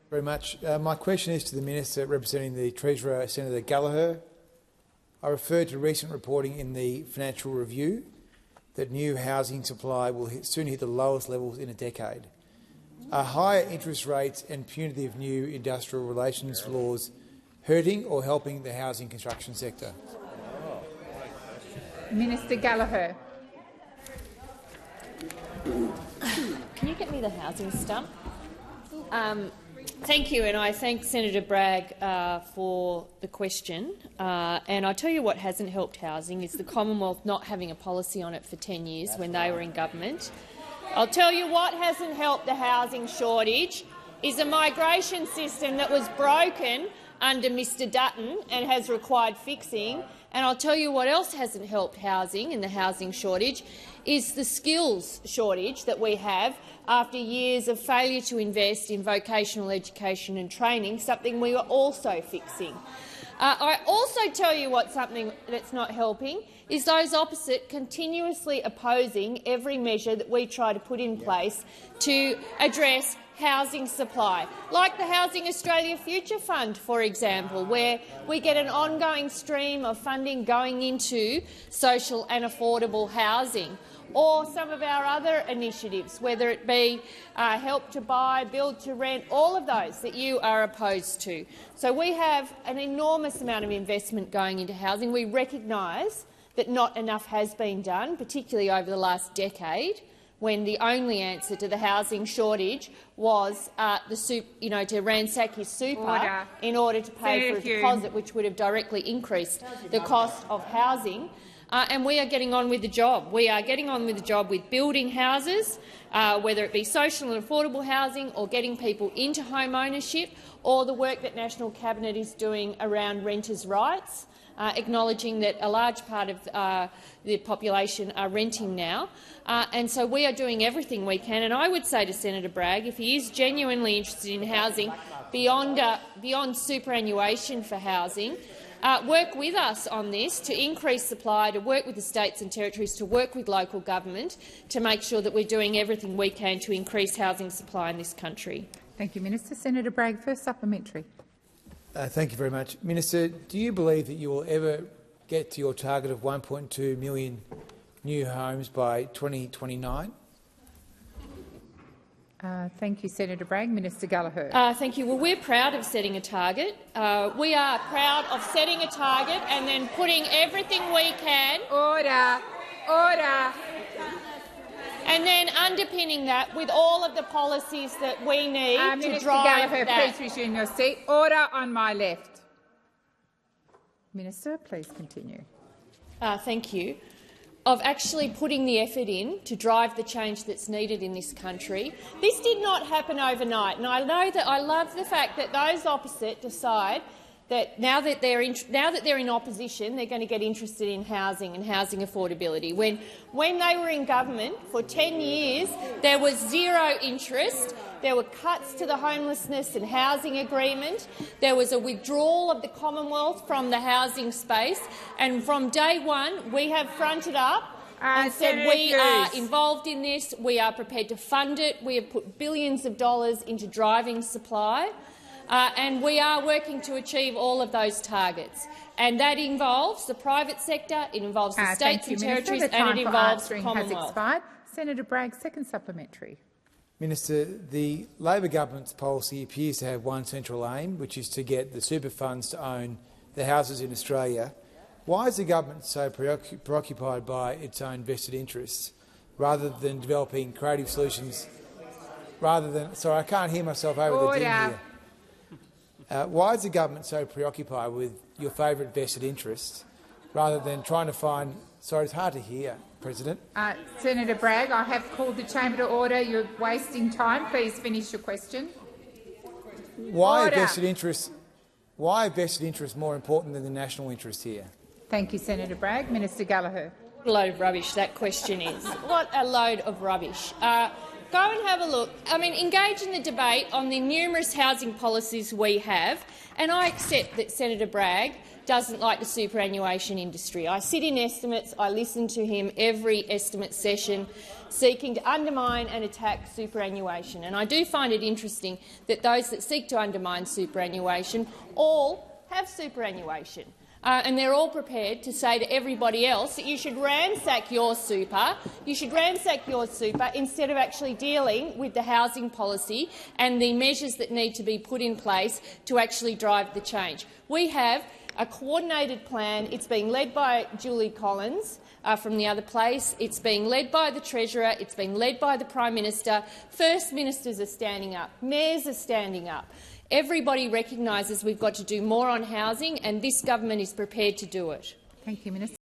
Very much. My question is to the Minister representing the Treasurer, Senator Gallagher. I refer to recent reporting in the Financial Review that new housing supply will soon hit the lowest levels in a decade. Are higher interest rates and punitive new industrial relations laws hurting or helping the housing construction sector? Minister Gallagher. Can you get me the housing stump? Thank you, and I thank Senator Bragg for the question. And I tell you what hasn't helped housing is the Commonwealth not having a policy on it for 10 years when they were in government. I'll tell you what hasn't helped the housing shortage is a migration system that was broken under Mr Dutton and has required fixing. And I'll tell you what else hasn't helped housing and the housing shortage is the skills shortage that we have after years of failure to invest in vocational education and training, something we were also fixing. I also tell you what something that's not helping is those opposite continuously opposing every measure that we try to put in place to address housing supply, like the Housing Australia Future Fund, for example, where we get an ongoing stream of funding going into social and affordable housing, or some of our other initiatives, whether it be Help to Buy, Build to Rent, all of those that you are opposed to. So we have an enormous amount of investment going into housing. We recognise that not enough has been done, particularly over the last decade, when the only answer to the housing shortage was to ransack his super in order to pay for a deposit, which would have directly increased the cost of housing. And we are getting on with the job. We are getting on with the job with building houses, whether it be social and affordable housing or getting people into home ownership, or the work that National Cabinet is doing around renters' rights, acknowledging that a large part of the population are renting now. And so we are doing everything we can. And I would say to Senator Bragg, if he is genuinely interested in housing beyond superannuation for housing, work with us on this to increase supply, to work with the states and territories, to work with local government to make sure that we're doing everything we can to increase housing supply in this country. Thank you, Minister. Senator Bragg, first supplementary. Thank you very much. Minister, do you believe that you will ever get to your target of 1.2 million new homes by 2029? Thank you, Senator Bragg. Minister Gallagher. Thank you. Well, we're proud of setting a target. We are proud of setting a target and then putting everything we can. Order. Order. And then underpinning that with all of the policies that we need to Minister drive Gallagher, that. please resume your seat. Order on my left. Minister, please continue. Thank you. Of actually putting the effort in to drive the change that's needed in this country. This did not happen overnight, and I know that I love the fact that those opposite decide that now that they're in opposition, they're going to get interested in housing and housing affordability. When they were in government for 10 years, there was zero interest. There were cuts to the homelessness and housing agreement. There was a withdrawal of the Commonwealth from the housing space. And from day one, we have fronted up and said we are involved in this. We are prepared to fund it. We have put billions of dollars into driving supply. And we are working to achieve all of those targets. And that involves the private sector, it involves the states and territories, and it involves the Commonwealth. Has expired. Senator Bragg, second supplementary. Minister, the Labor government's policy appears to have one central aim, which is to get the super funds to own the houses in Australia. Why is the government so preoccupied by its own vested interests, rather than developing creative solutions? Sorry, I can't hear myself over the din here. Why is the government so preoccupied with your favourite vested interests, rather than trying to find— Sorry, it's hard to hear, President. Senator Bragg, I have called the chamber to order. You're wasting time. Please finish your question. Why are vested interests more important than the national interest here? Thank you, Senator Bragg. Minister Gallagher. What a load of rubbish that question is. What a load of rubbish. Go and have a look. I mean, engage in the debate on the numerous housing policies we have, and I accept that Senator Bragg doesn't like the superannuation industry. I sit in estimates. I listen to him every estimate session, seeking to undermine and attack superannuation. And I do find it interesting that those that seek to undermine superannuation all have superannuation. And they're all prepared to say to everybody else that you should ransack your super, instead of actually dealing with the housing policy and the measures that need to be put in place to actually drive the change. We have a coordinated plan. It's being led by Julie Collins from the other place. It's being led by the Treasurer. It's being led by the Prime Minister. First Ministers are standing up. Mayors are standing up. Everybody recognises we've got to do more on housing, and this government is prepared to do it. Thank you, Minister.